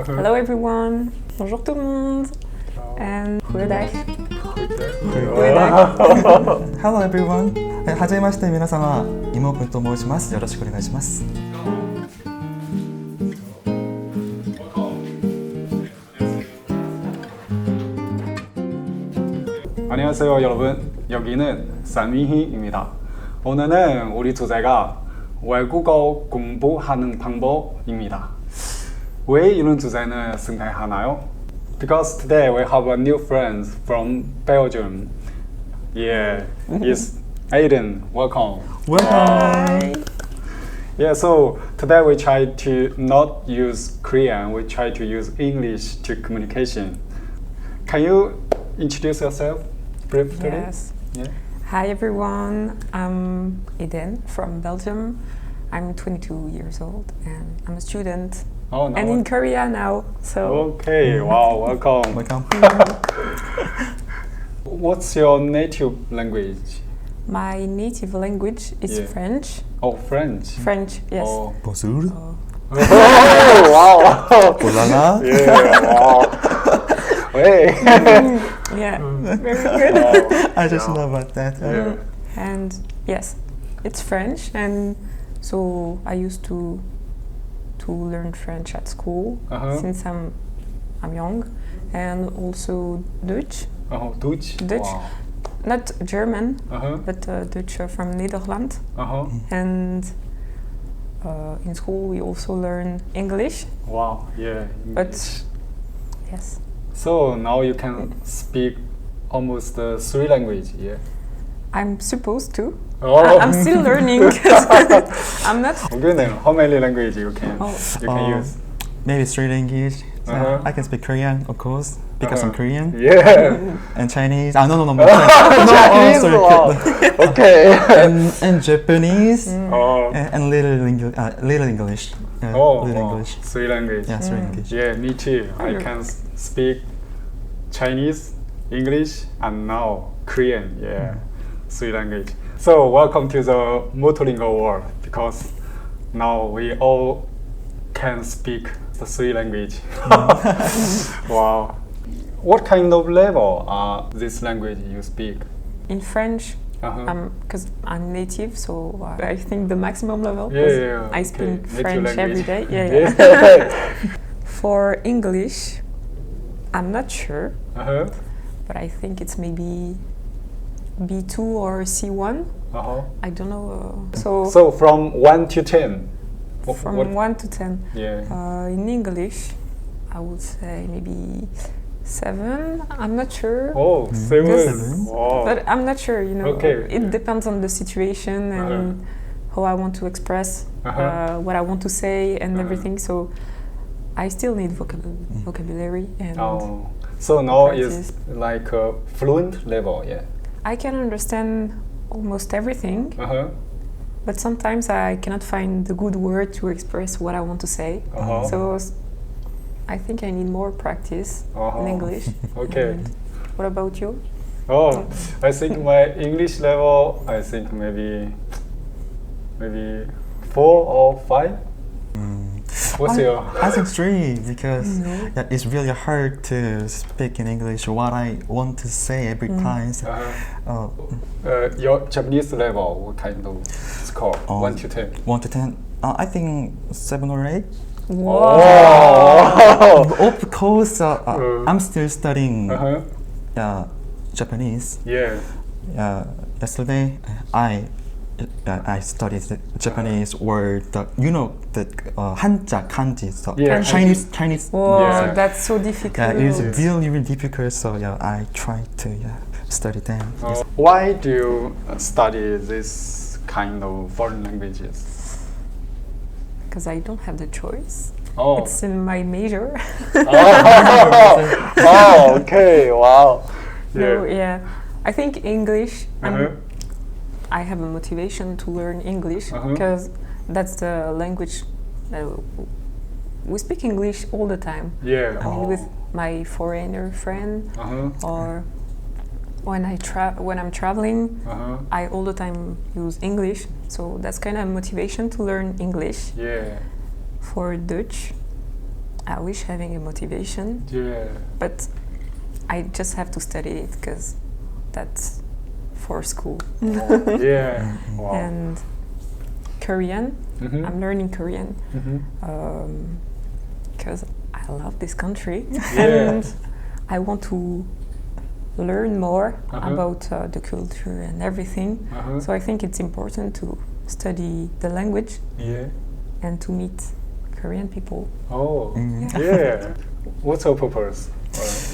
Hello everyone. Bonjour tout le monde. And goeiedag. Hello everyone. はじめまして皆様、イモくんと申します。よろしくお願いします。 안녕하세요 여러분, 여기는 산위희입니다. 오늘은 우리 주제가 외국어 공부하는 방법입니다. 왜 이런 주제는 생각하나요? Because today we have a new friend from Belgium. Yeah, it's Aiden. Welcome. Welcome. Yeah, so today we try to not use Korean, we try to use English to communication. Can you introduce yourself briefly? Yes. Yeah. Hi everyone. I'm Eden from Belgium. I'm 22 years old and I'm a student. Oh, no. And in Korea now. So Okay, wow, welcome. Welcome. What's your native language? my native language is Yeah. French. Oh, French. French, yes. Oh, Bonjour. oh wow. Oh la la. Yeah, wow. Hey. Yeah, very good. Wow. I just know about that. Yeah. And yes, it's French, and so I used to learn French at school Uh-huh. since I'm young, and also Dutch, Oh, Dutch. Dutch. Wow. not German, Uh-huh. but Dutch from Netherlands. Uh-huh. And in school we also learn English, Wow. Yeah. but yes, So now you can speak almost three languages. Yeah. I'm supposed to. Oh. I'm still learning. I'm not. Okay then. How many languages you can Oh. use? Maybe three languages. Uh-huh. I can speak Korean, of course, because I'm Uh-huh. Korean. Yeah. And Chinese. No. Chinese. sorry. Wow. Okay. And Japanese. Oh. And little English. Oh. Little Wow. English. Three languages. Yeah, three English. Yeah, me too. I Oh. can speak Chinese, English, and now Korean. Yeah, three language. So welcome to the multilingual world, because now we all can speak the three language. Wow. What kind of level are this language you speak? In French, Uh-huh. because I'm native, so I think the maximum level. Yeah, 'cause yeah, I okay. speak Native French every language. day. Yeah. For English, I'm not sure, Uh-huh. but I think it's maybe B2 or C1. Uh-huh. I don't know. So, So from 1 to 10. from what- 1 to 10. Yeah. In English, I would say maybe 7. I'm not sure. Oh, seven. Seven. Wow. But I'm not sure, Okay. It depends on the situation and how I want to express Uh-huh. what I want to say and Uh-huh. everything. So I still need vocabulary and Oh, so now practice. it's like a fluent level, yeah. I can understand almost everything, Uh-huh. but sometimes I cannot find the good word to express what I want to say. Uh-huh. So I think I need more practice Uh-huh. in English. Okay. And what about you? Oh, I think my English level, I think maybe 4 or 5. What's your? I think three because No. yeah, it's really hard to speak in English what I want to say every time. So, Your Japanese level, what kind of score? Oh. 1 to 10. 1 to 10. I think 7 or 8. Oh. Of course, I'm still studying Uh-huh. Japanese. Yeah. Yesterday, I studied the Japanese word. The hanja kanji. So Yeah, Chinese. Whoa, Yeah. that's so difficult. Yeah, it's really difficult. So I try to study them. Why do you study this kind of foreign languages? Because I don't have the choice. Oh. It's in my major. Oh, okay, wow. No, yeah. I think English. Uh-huh. I have a motivation to learn English Uh-huh. because that's the language. We speak English all the time. Yeah. I mean, with my foreigner friend, Uh-huh. or when I'm traveling, Uh-huh. I all the time use English. So that's kind of motivation to learn English. Yeah. For Dutch, I wish having a motivation, Yeah. but I just have to study it because that's for school. Oh, yeah. Wow. And Korean, Mhm. I'm learning Korean Mhm. because I love this country Yeah. and I want to learn more Uh-huh. about the culture and everything. Uh-huh. So I think it's important to study the language Yeah. and to meet Korean people. Oh, yeah. What's your purpose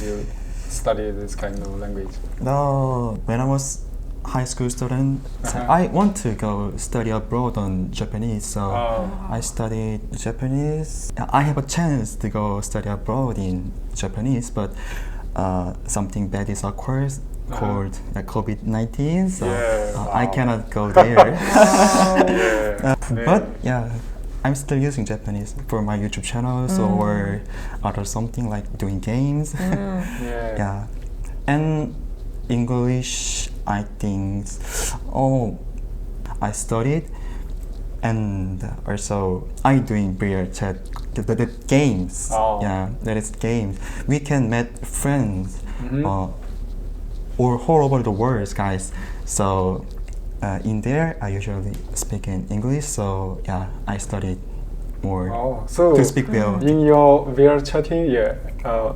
you study this kind of language? No, when I was high school student, Uh-huh. I want to go study abroad on Japanese, so Oh. I studied Japanese. I have a chance to go study abroad in Japanese, but something bad is occurred called COVID-19, so Yeah, I wow. cannot go there. Yeah. But yeah, I'm still using Japanese for my YouTube channels or other something like doing games. Yeah. Yeah, and English, I think. I studied, and also I doing beer chat, the games. Oh. Yeah, that is games. We can meet friends, Mhm. or all over the world, guys. So in there, I usually speak in English. So yeah, I studied more Oh, so to speak well. in your VR chatting, yeah,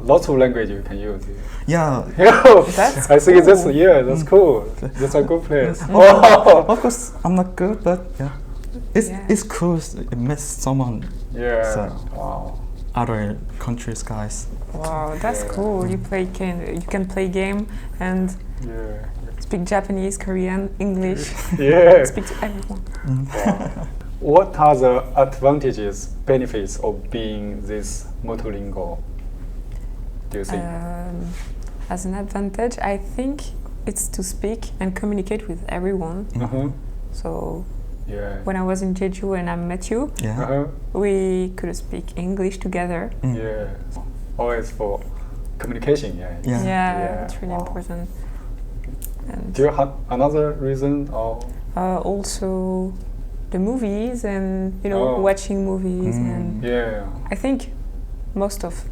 lots of language you can use. Yeah. Yeah, That's I think that's cool. that's cool. That's a good place. Oh, Of course, I'm not good, but yeah, Yeah. it's cool. To meet someone yeah. So- Wow. other countries, guys. Wow, that's Yeah. cool. You can play game and Yeah. speak Japanese, Korean, English. Yeah. Speak to everyone. Wow. What are the advantages, benefits of being this multilingual? Do you think? As an advantage, I think it's to speak and communicate with everyone. Uh-huh. So Yeah. when I was in Jeju and I met you, Yeah. Uh-huh. we could speak English together. Yeah. Always for communication. Yeah. Yeah. Yeah. It's really Wow. important. And Do you have another reason or? also the movies and Oh. watching movies and Yeah. I think most of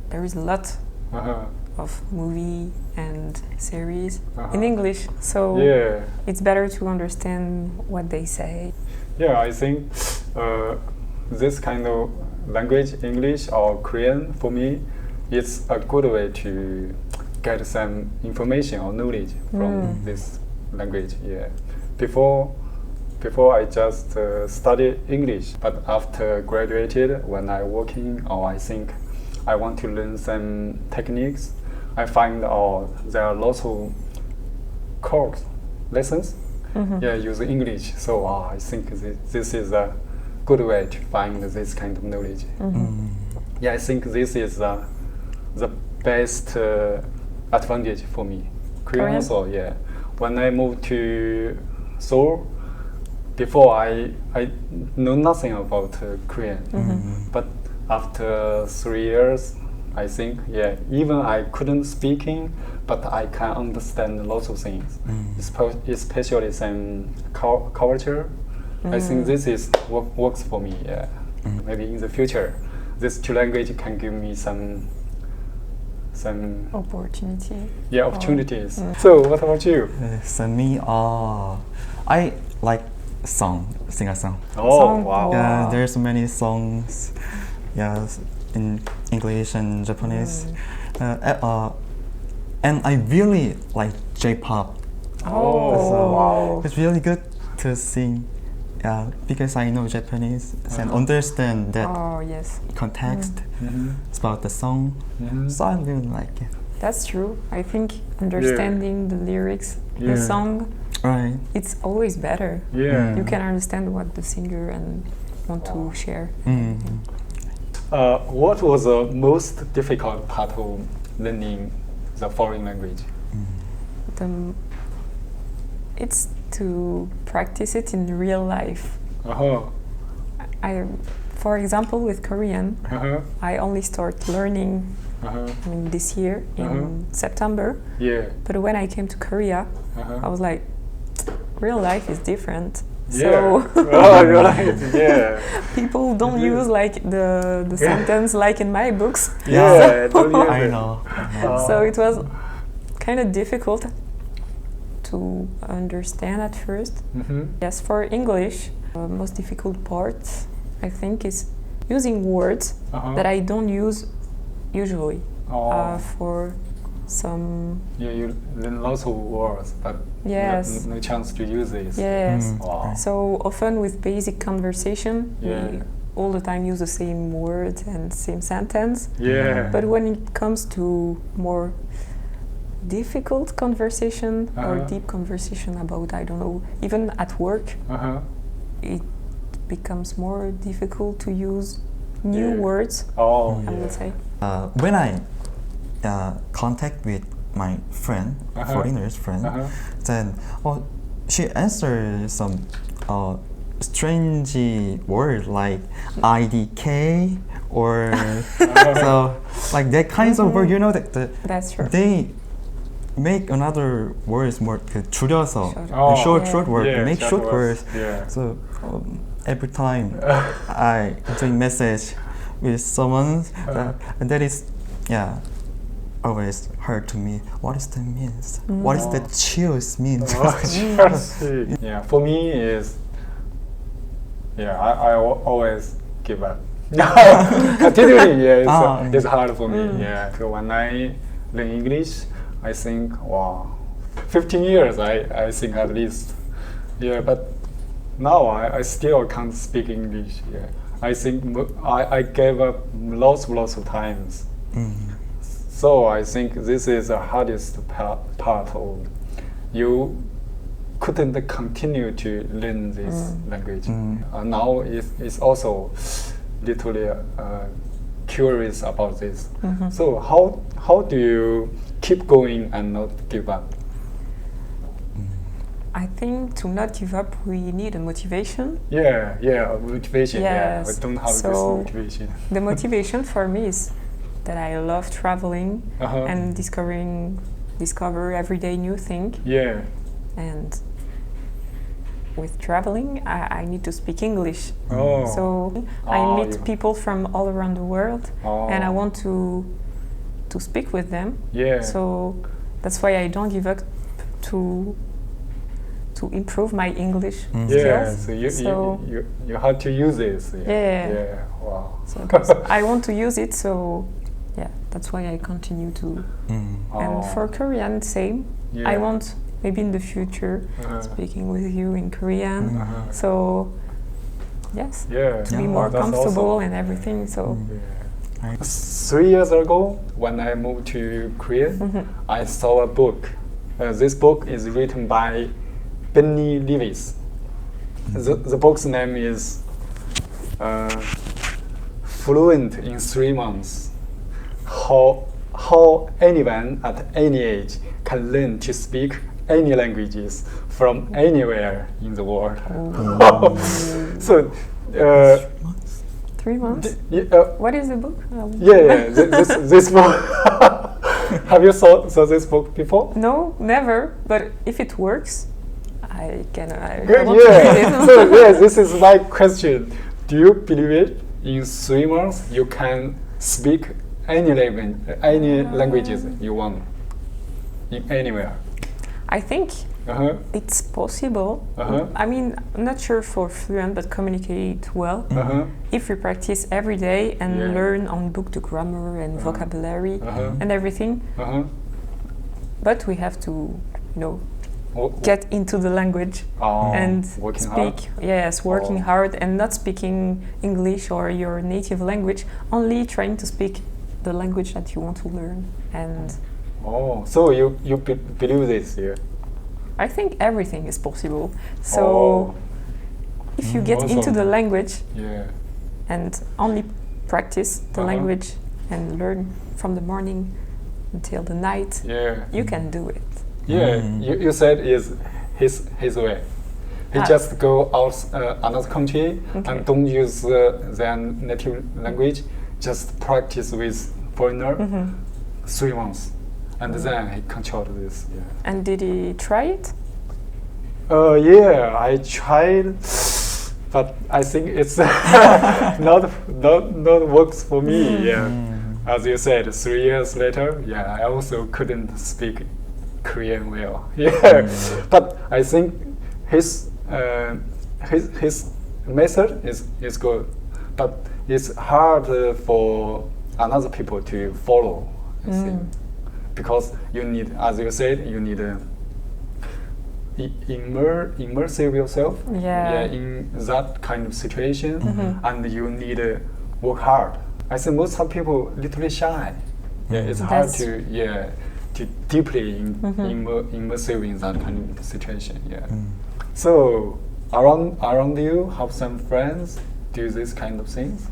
there is a lot Uh-huh. of movie and series Uh-huh. in English, so Yeah. it's better to understand what they say. Yeah, I think this kind of language, English or Korean, for me, it's a good way to get some information or knowledge from this language. Yeah. Before I just studied English, but after graduated, when I working or I think I want to learn some techniques, I find there are lots of course lessons. Yeah, use English. So I think this is a good way to find this kind of knowledge. Yeah, I think this is the best advantage for me. Korean also, yeah. When I moved to Seoul, before I know nothing about Korean, but after 3 years, I think, yeah, even I couldn't speaking, but I can understand lots of things, especially some culture. I think this is what works for me. Yeah, maybe in the future, this two language can give me some Opportunity. opportunities. So what about you? So me, I like sing a song. Oh Song. wow! Yeah, there's many songs. Yeah, in English and Japanese. And I really like J-pop. Oh wow! It's really good to sing. Yeah, because I know Japanese and understand that Oh yes, context. Mhm. It's about the song. Mhm. So I really like it. that's true. I think understanding the lyrics, Yeah. the song, Right. it's always better. Yeah. You can understand what the singer and want to share. What was the most difficult part of learning the foreign language? It's to practice it in real life. Uh-huh. For example, with Korean, Uh-huh. I only start learning Uh-huh. this year in September. Yeah. But when I came to Korea, I Uh-huh. was like, real life is different. So Oh, you're right. Yeah. people don't use like the sentence like in my books. Yeah. don't use I it. know. So it was kind of difficult to understand at first. Mhm. Yes, for English, the most difficult part I think is using words Uh-huh. that I don't use usually. Oh. For some Yeah, you learn lots of words, but Yes. no chance to use this. yes. Wow. So often with basic conversation, Yeah. we all the time use the same word and same sentence. Yeah. But when it comes to more difficult conversation or Uh-huh. deep conversation about, I don't know, even at work, Uh-huh. it becomes more difficult to use new Yeah. words, Oh, I would say. When I contact with my friend, Uh-huh. foreigners friend, Uh-huh. then she answers some strange word like IDK or so like that kinds of word. You know that That's true. they make another words more 줄여서 Short. Oh. short word Yeah, make short words. Yeah. So every time I doing message with someone, that is always hard to me. What is that means? What is that cheers means? Oh, Chelsea. Yeah, for me is I always give up. Continuing, it's hard for me. Yeah, so when I learn English, I think 15 years. I think at least. Yeah, but now I still can't speak English. Yeah, I think I gave up lots of times. So I think this is the hardest part of you couldn't continue to learn this language. Now it's also literally curious about this. So how do you keep going and not give up? I think to not give up, we need a motivation. Yeah, motivation. Yes. I don't have this So motivation. the motivation for me is that I love traveling Uh-huh. and discover everyday new thing. Yeah. And with traveling, I need to speak English. Oh. So I meet people from all around the world, and I want to speak with them. Yeah. So that's why I don't give up to improve my English Yeah. skills. So you have to use this. Yeah. Yeah. Wow. So I want to use it. So yeah, that's why I continue to. And for Korean, same. Yeah. I want maybe in the future speaking with you in Korean. So yes, Yeah. to be more That's comfortable awesome. and everything. So 3 years ago, when I moved to Korea, I saw a book. This book is written by Benny Lewis. The book's name is Fluent in 3 Months. How anyone at any age can learn to speak any languages from anywhere in the world. So 3 months. What is the book? This book. Have you saw this book before? No, never. But if it works, I can. I Good, want to read it. So this is my question. Do you believe it? In 3 months, you can speak any languages you want, in anywhere. I think it's possible. I mean, I'm not sure for fluent, but communicate well if we practice every day and learn on book the grammar and vocabulary and everything. But we have to, get into the language and working speak. hard? Yes, working hard and not speaking English or your native language. Only trying to speak the language that you want to learn. And so you believe this? Yeah. I think everything is possible. So if you get into Awesome. the language Yeah. and only practice the language and learn from the morning until the night, Yeah. you can do it. Yeah. You said is his way. He just go out another country and don't use their native language. Just practice with foreigner 3 months, and then he controlled this. Yeah. And did he try it? Yeah, I tried, but I think it's not works for me. Yeah, as you said, 3 years later, yeah, I also couldn't speak Korean well. Yeah, but I think his method is good, but it's hard for another people to follow. I think because you need, as you said, you need immersive yourself in that kind of situation, and you need work hard. I think most of people literally shy. Yeah, it's hard to deeply immersive in that kind of situation. Yeah. So around you have some friends do this kind of things?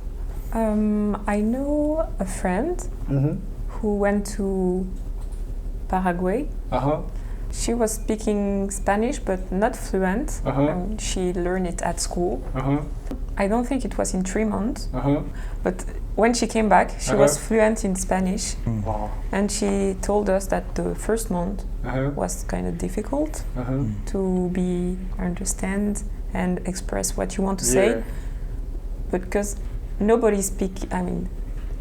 I know a friend who went to Paraguay. She was speaking Spanish but not fluent. She learned it at school. I don't think it was in 3 months, but when she came back, she was fluent in Spanish. Wow. And she told us that the first month was kind of difficult to be understand and express what you want to say, because nobody speak. I mean,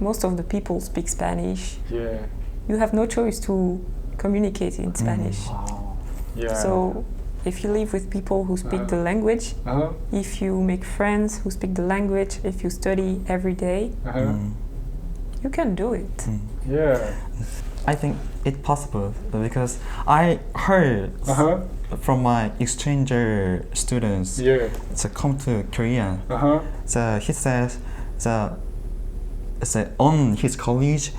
most of the people speak Spanish. Yeah. You have no choice to communicate in Spanish. Wow. Yeah. So if you live with people who speak the language, if you make friends who speak the language, if you study every day, you can do it. Yeah. I think it's possible because I heard from my exchange students to come to Korea. So he says on his college,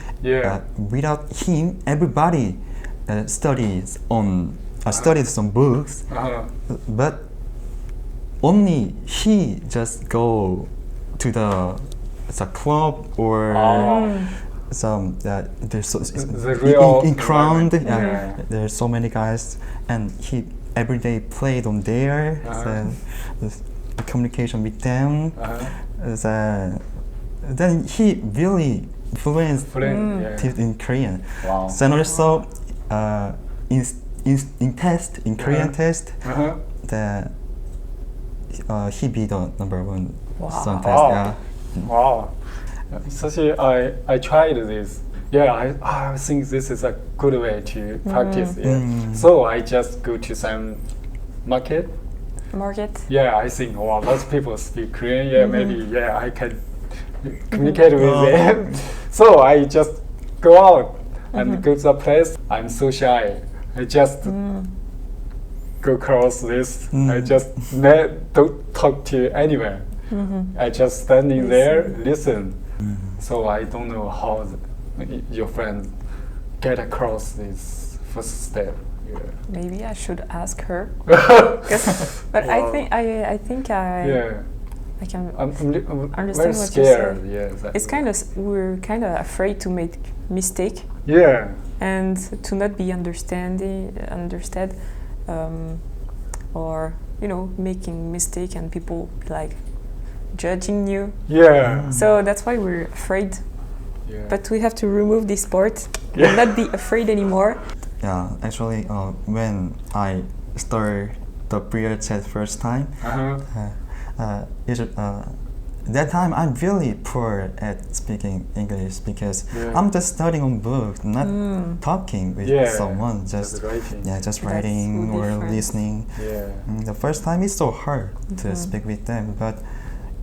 without him, everybody studies some books, but only he just go to the club or some there's the real in crowd. There's so many guys, and he every day played on there. The communication with them. Then he really fluent in Korean. Wow. And also in Korean test, he be the number one some test. Yeah. Wow. Sashi, I tried this. Yeah, I think this is a good way to practice. Yeah. So I just go to some market. Yeah, I think lots of people speak Korean. Yeah, maybe I can communicate with them. So I just go out and go to the place. I'm so shy. I just go across this. I just don't talk to anyone. I just standing there, listen. So I don't know how your friends get across this first step. Yeah. Maybe I should ask her. But I think I can understand very what scared. you say. Yeah, exactly. We're kind of afraid to make mistake. Yeah. And to not be understood, or making mistake and people like judging you. Yeah. So that's why we're afraid. Yeah. But we have to remove this part and not be afraid anymore. Yeah, actually, when I started the prayer chat first time, that time I'm really poor at speaking English because I'm just studying on books, not talking with someone, just writing or listening. Yeah. The first time it's so hard to speak with them, but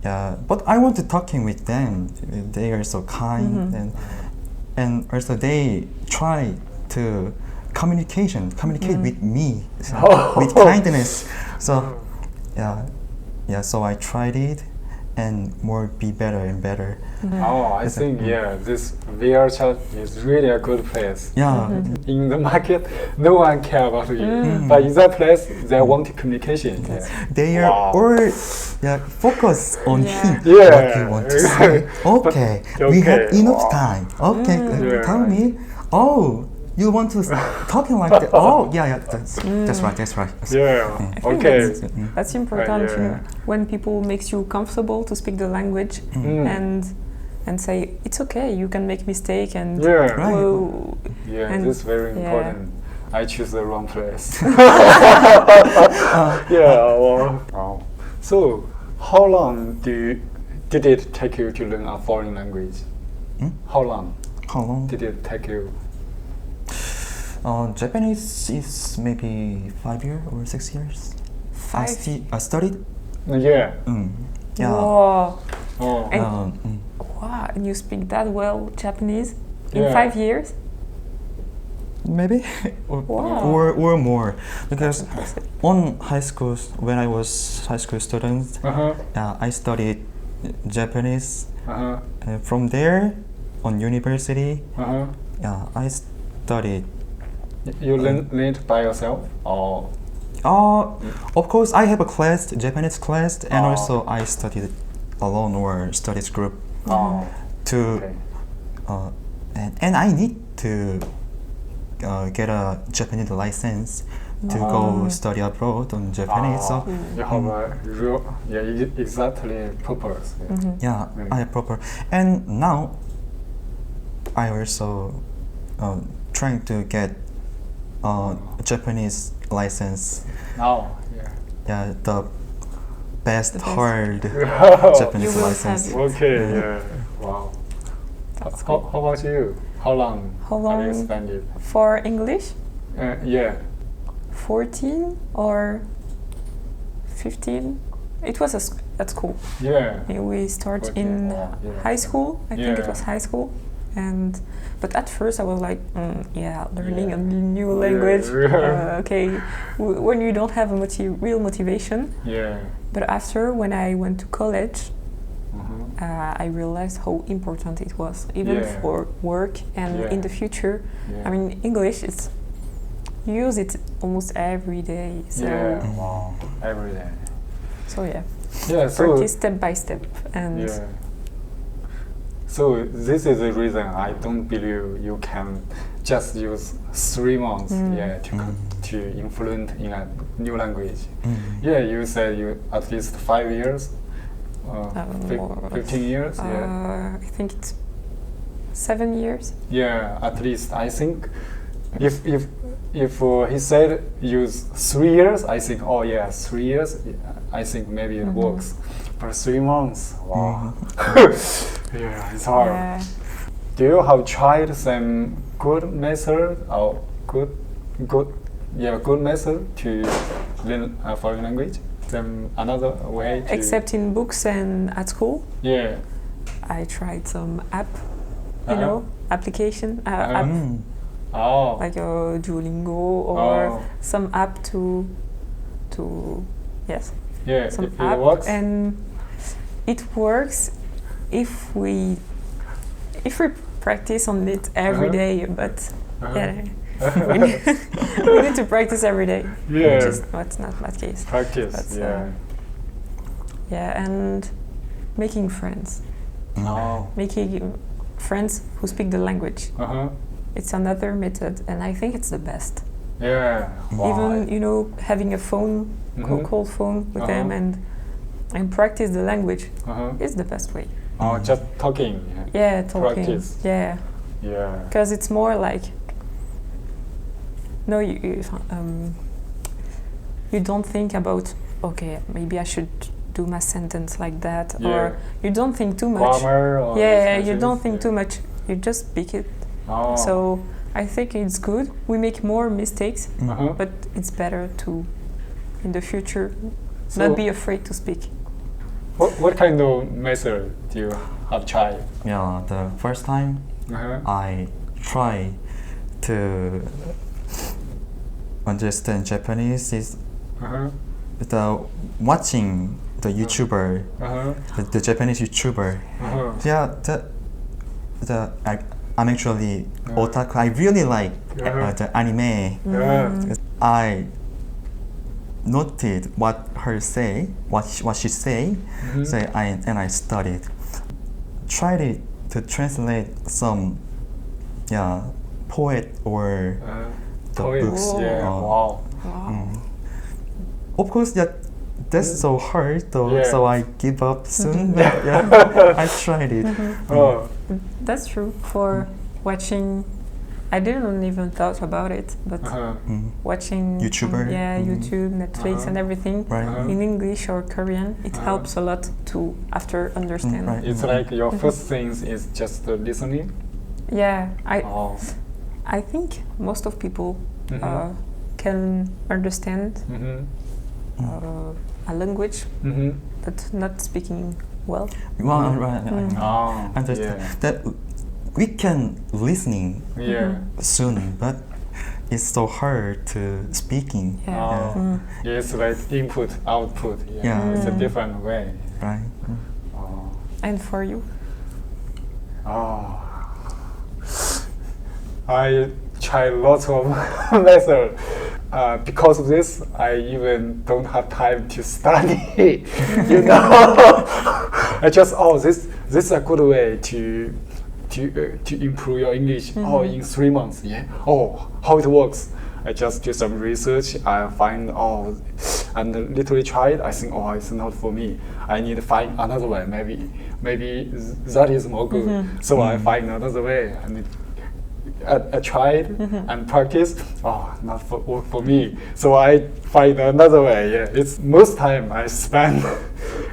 I want to talking with them. They are so kind, and also they try to communicate with me with kindness. So so I tried it, and more be better and better. I think this VR chat is really a good place. Yeah. In the market, no one care about you, but in that place, they want communication. They are all focus on him. Yeah. What he wants to say. Okay, we have enough time. Okay, tell me. Oh, you want to talking like that? Oh, that's right. Yeah. Okay. That's important when people makes you comfortable to speak the language and say it's okay. You can make mistake and and this is very important. I choose the wrong place. Wow. So, how long did it take you to learn a foreign language? How long How long? did it take you? Japanese is maybe 5 years or 6 years. I studied. Yeah. Yeah. Whoa. Oh. And, wow, and you speak that well Japanese in Yeah. 5 years? Maybe Wow. or more, because Impressive. on high school, when I was high school student, I studied Japanese. From there, on university, I studied. You learned by yourself, or? Of course, I have a class, Japanese class, and Oh. also I studied alone or studies group Oh. to, Okay. and I need to get a Japanese license to go study abroad on Japanese. So You have a real, exactly purpose. Yeah. I have proper. And now I also trying to get Japanese license. Now, Yeah, the best best. hard yeah. Japanese You will license. have it. Okay, yeah. Wow. That's How good. about you? How long How have you long? spent it? For English, Yeah. 14 or 15? It was at school. Yeah. We start Okay. in Yeah. high school. I think it Yeah. was high school, but at first I was like, learning a new language. Yeah. Okay, when you don't have a real motivation. Yeah. But after, when I went to college, Mhm. I realized how important it was, even Yeah. for work and Yeah. in the future. Yeah. I mean, English is you use it almost every day. So Yeah. Wow. Every day. so yeah, Yeah. So. practice step by step and. Yeah. So this is the reason I don't believe you can just use 3 months, to influence in a new language. Yeah, you said you at least 5 years, More. 15 years. Yeah, I think it's 7 years. yeah, at least I think if he said use 3 years, I think 3 years. I think maybe it works. But 3 months, wow. Yeah, it's hard. Yeah. Do you have tried some good method or good method to learn a foreign language? Some another way to Except in books and at school, yeah. I tried some app, Uh-huh. application, Uh-huh. app Oh. like Duolingo or Oh. some app to Yeah, some it app, works. and it works if we practice on it every Uh-huh. day. But Uh-huh. we need to practice every day. Yeah. Which is not that case. Practice. But, yeah. And making friends, Oh. making friends who speak the language. Uh-huh. It's another method, and I think it's the best. Yeah. Wow. Even having a phone, call phone with them and practice the language is the best way. Oh, just talking. Yeah, talking. Practice. Yeah, Yeah. because it's more like you don't think about maybe I should do my sentence like that, Yeah. or you don't think too much. Grammar or Yeah, you sentences, don't think yeah. too much. You just speak it. Oh. So I think it's good. We make more mistakes, Uh-huh. but it's better to, in the future, So- not be afraid to speak. What kind of method do you have tried? Yeah, the first time I try to understand Japanese is the watching the YouTuber, the Japanese YouTuber. Yeah, I'm actually otaku. I really like the anime. Yeah. I noted what she say, and I studied. Tried to translate some poet or the Poets. books. Yeah. Wow. Wow. Of course, that's so hard though. Yeah. So I give up soon. But I tried it. Oh. That's true. For watching I didn't even thought about it, but watching YouTuber. YouTube, Netflix, and everything in English or Korean, it helps a lot to after understand. Right. It's like your first things is just listening. Yeah, I think most of people can understand a language, but not speaking well. Well, right. Understand that we can listening soon, but it's so hard to speaking. It's like input, output. It's a different way. Right. And for you? I try lots of methods. Because of this, I even don't have time to study. You know, I just this is a good way to improve your English. In 3 months, how it works. I just do some research. I find and literally try it. I think it's not for me. I need to find another way. Maybe that is more good. So I find another way. And I tried and practiced. Not work for me. So I find another way. It's most time I spend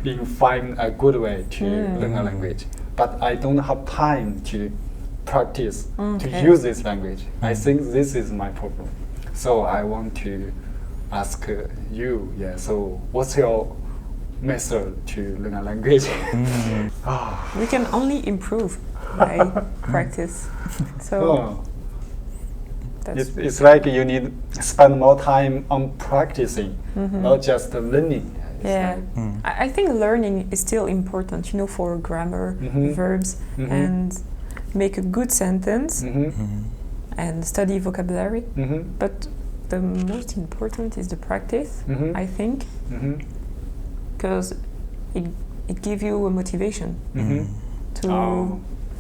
in find a good way to learn a language. But I don't have time to practice to use this language. I think this is my problem. So I want to ask you. So what's your method to learn a language? We can only improve by practice. So it's like you need to spend more time on practicing, not just learning. I think learning is still important, for grammar, verbs, and make a good sentence and study vocabulary. But the most important is the practice, I think, because it gives you a motivation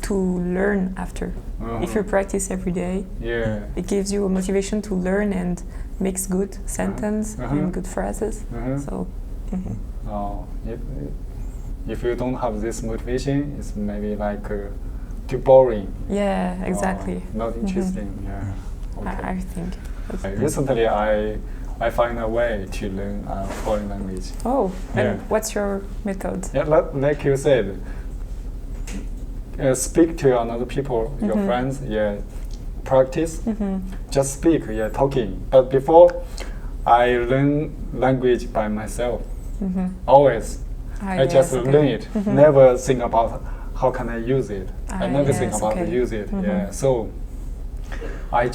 to learn after. If you practice every day, it gives you a motivation to learn and makes good sentence and good phrases. So. If you don't have this motivation, it's maybe like too boring. Yeah, exactly. Not interesting. I think. Recently, I find a way to learn a foreign language. And what's your method? Like you said, speak to another people, your friends. Practice. Just speak. Talking. But before, I learn language by myself. Always. I just learn it. Never think about how can I use it. I never think about use it. So I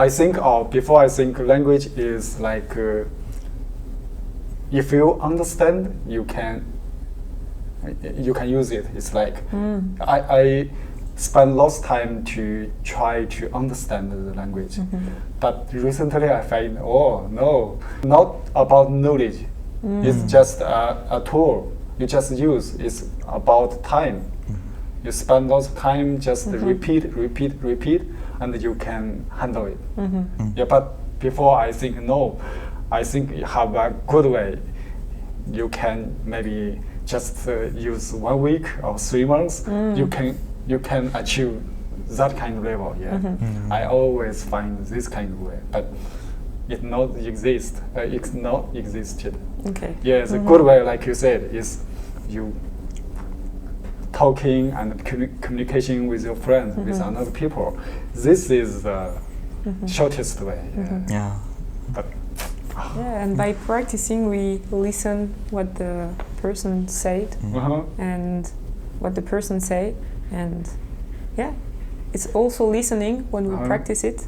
think before I think language is like if you understand, you can use it. It's like I spend lots of time to try to understand the language. But recently I find no, not about knowledge. It's just a tool you just use. It's about time. You spend lots of time just repeat, and you can handle it. But before I think no, I think you have a good way. You can maybe just use 1 week or 3 months. You can achieve that kind of level. I always find this kind of way, but it not exist. It's not existed. It's a good way, like you said, is you talking and communication with your friends, with other people. This is the shortest way. But and by practicing, we listen what the person said and what the person say, and it's also listening when we practice it.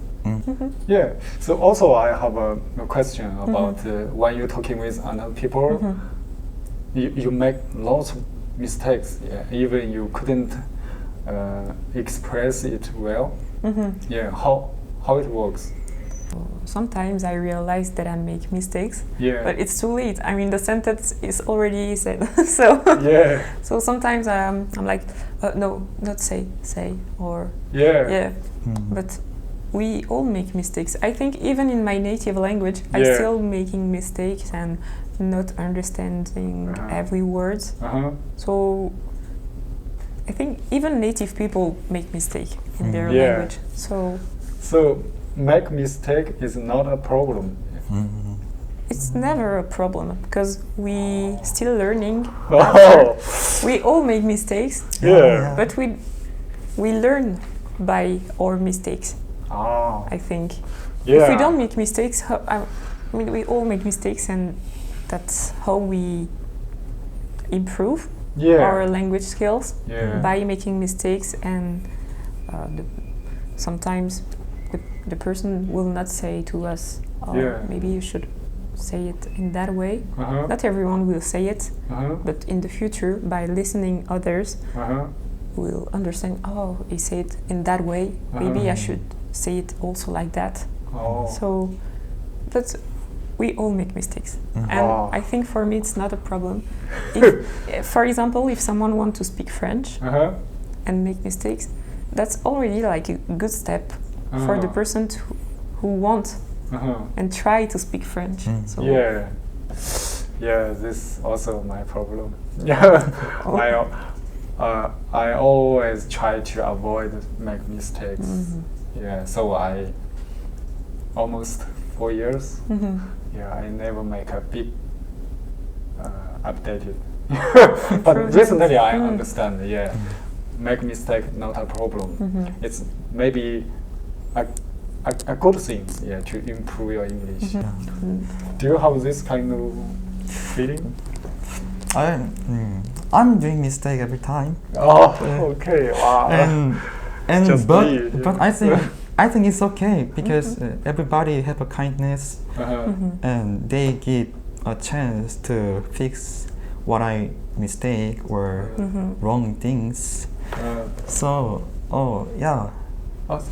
So also I have a question about when you're talking with other people, you make lots of mistakes. Even you couldn't express it well. How it works? Sometimes I realize that I make mistakes, but it's too late. I mean, the sentence is already said. So sometimes I'm like, no, not say, or But we all make mistakes. I think even in my native language, I'm still making mistakes and not understanding every word. So I think even native people make mistake in their Yeah. language. So make mistake is not a problem. It's never a problem because we still learning. Oh, We all make mistakes, yeah. but we learn by our mistakes. Oh, I think yeah. if we don't make mistakes, I mean we all make mistakes, and that's how we improve Yeah. our language skills Yeah. by making mistakes. And sometimes the person will not say to us, "Oh, Yeah. maybe you should say it in that way." Uh-huh. Not everyone will say it, Uh-huh. but in the future, by listening others, Uh-huh. we'll understand. Oh, he said it in that way. Maybe I Uh-huh. should say it also like that. Oh. So that's we all make mistakes, Mhm. and Wow. I think for me it's not a problem. If, for example, if someone wants to speak French Uh-huh. and make mistakes, that's already like a good step for the Uh-huh. person who wants Uh-huh. and try to speak French. Mm. So Yeah. Yeah, this is also my problem. Yeah. I always try to avoid make mistakes. Mhm. Yeah, so I almost 4 years. Mhm. Yeah, I never make a big updated. But Improvements. recently I Mm. understand. Yeah, make mistake not a problem. Mhm. It's maybe a good thing. Yeah, to improve your English. Mhm. Yeah. Mm. Do you have this kind of feeling? I'm doing mistake every time, Oh, okay. Wow. and Just but me, yeah. I think it's okay because everybody have a kindness Uh-huh. Mhm. and they give a chance to fix what I mistake or Mhm. wrong things. So yeah,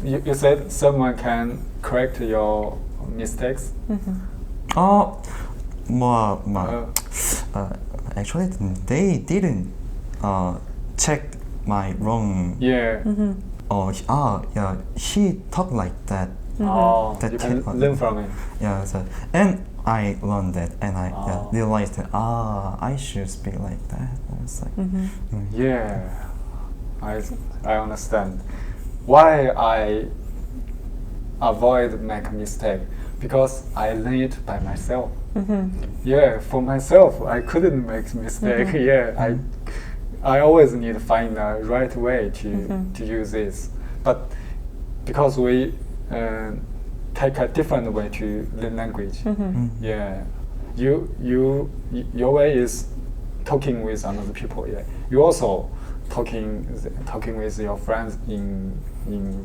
You said someone can correct your mistakes. Mhm. Actually they didn't check my wrong. Yeah. Mhm. Yeah, he talked like that. Mhm. Oh, That you can can- learn from it. Yeah, so, and I learned that, and I Oh. realized that I should speak like that. I was like, Mhm. Yeah, I understand. Why I avoid make mistake? Because I learn it by myself. Mhm. Yeah, for myself, I couldn't make mistake. Mhm. Yeah, I always need to find the right way Mhm. to use this. But because we take a different way to learn language. Mhm. Yeah, your way is talking with another people. Yeah, you also talking with your friends in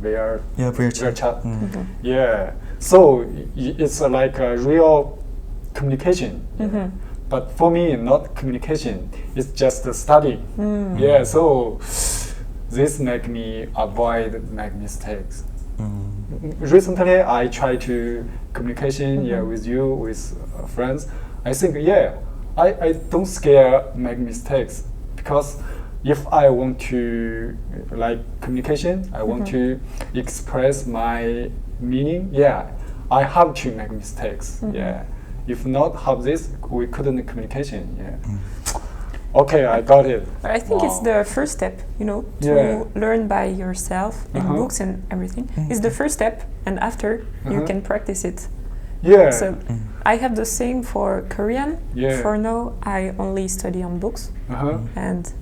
their virtual chat. Mhm. Yeah, so it's like a real communication. Mhm. But for me, not communication. It's just a study. Mm. Yeah, so this make me avoid make mistakes. Recently, I try to communication with you, with friends. I think, I don't scare make mistakes because if I want to like communication, I want to express my meaning. Yeah, I have to make mistakes. Yeah, if not have this, we couldn't communication. Yeah. Okay, I got it. But I think it's Wow. the first step, to Yeah. learn by yourself in Uh-huh. books and everything. It's the first step, and after you Uh-huh. can practice it. Yeah. So I have the same for Korean. Yeah. For now, I only study on books, Uh-huh. and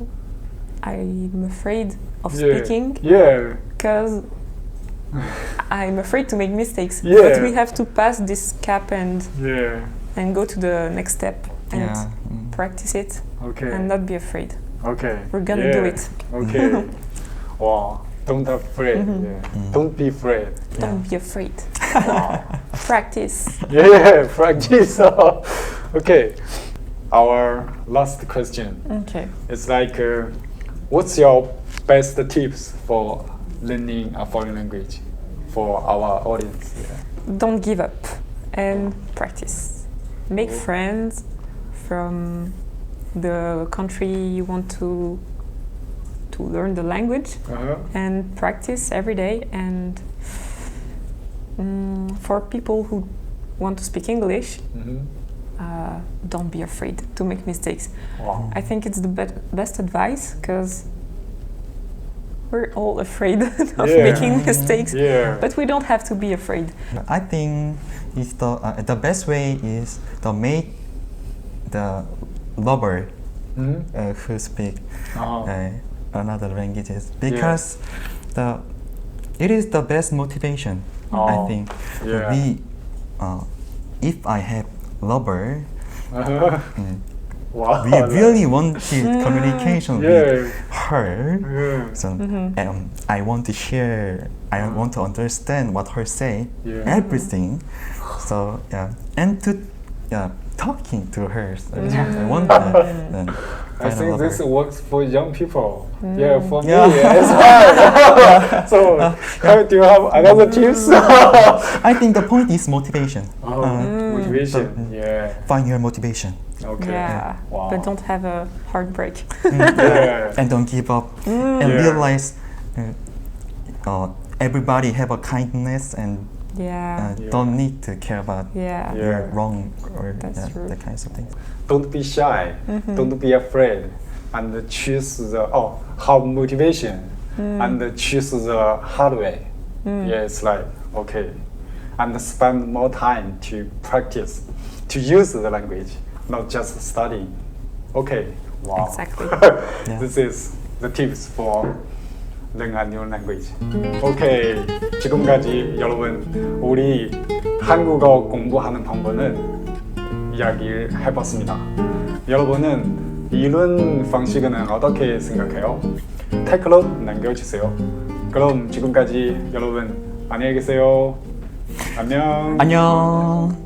I'm afraid of Yeah. speaking Yeah. because I'm afraid to make mistakes. Yeah. But we have to pass this cap and Yeah. go to the next step and Yeah. practice it Okay. and not be afraid. Okay. We're gonna do it. Okay. Wow. Don't afraid. Mhm. Yeah. Don't be afraid. Don't be afraid. Wow. Practice. Yeah. Practice. Okay. Our last question. Okay. It's like, what's your best tips for learning a foreign language for our audience? Yeah. Don't give up and practice. Make friends from the country you want to learn the language Uh-huh. and practice every day. And for people who want to speak English, Mhm. don't be afraid to make mistakes. Wow. I think it's the best advice because we're all afraid of Yeah. making mistakes, Yeah. but we don't have to be afraid. I think it's the best way is to make the lover who speak another languages because it is the best motivation. I think Yeah. if I have lover, Wow. we really wanted communication with her. Yeah. So I want to share. I want to understand what her say. Yeah. Everything. So and to talking to her. So I want to I find a think lover. this works for young people. Yeah, for me Yeah. as well. So, do you have another tips? I think the point is motivation. Motivation. Yeah. Find your motivation. Okay. Yeah, Wow. but don't have a heartbreak. Yeah. And don't give up. And Yeah. realize everybody have a kindness and Yeah, don't need to care about yeah, Yeah. you're wrong or That's true. that kinds of things. Don't be shy. Don't be afraid. And choose the have motivation. And choose the hard way. Yeah, it's like okay. And spend more time to practice, to use the language, not just studying. Okay. Wow. exactly. This is the tips for learn a new language. 오케이. 지금까지 여러분 우리 한국어 공부하는 방법은 이야기를 해봤습니다. 여러분은 이런 방식은 어떻게 생각해요? 댓글로 남겨주세요. 그럼 지금까지 여러분 안녕히 계세요. 안녕. 안녕.